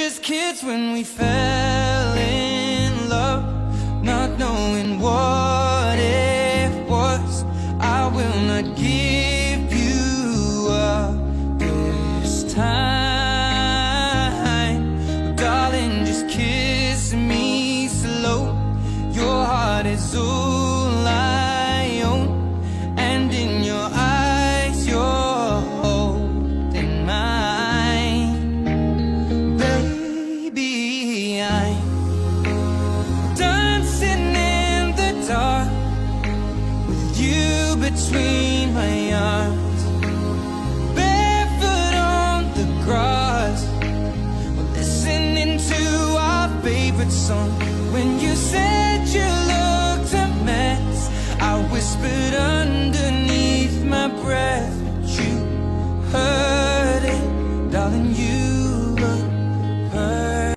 just kids when we fell in love, not knowing what it was. I will not give you up this time, darling, just kiss me slow. Your heart is all I own, and in your eyes you're holding mine. Baby, I'm dancing in the dark with you between my arms, barefoot on the grass, listening to our favorite song. When you said you looked a mess, I whispered underneath my breath, but you heard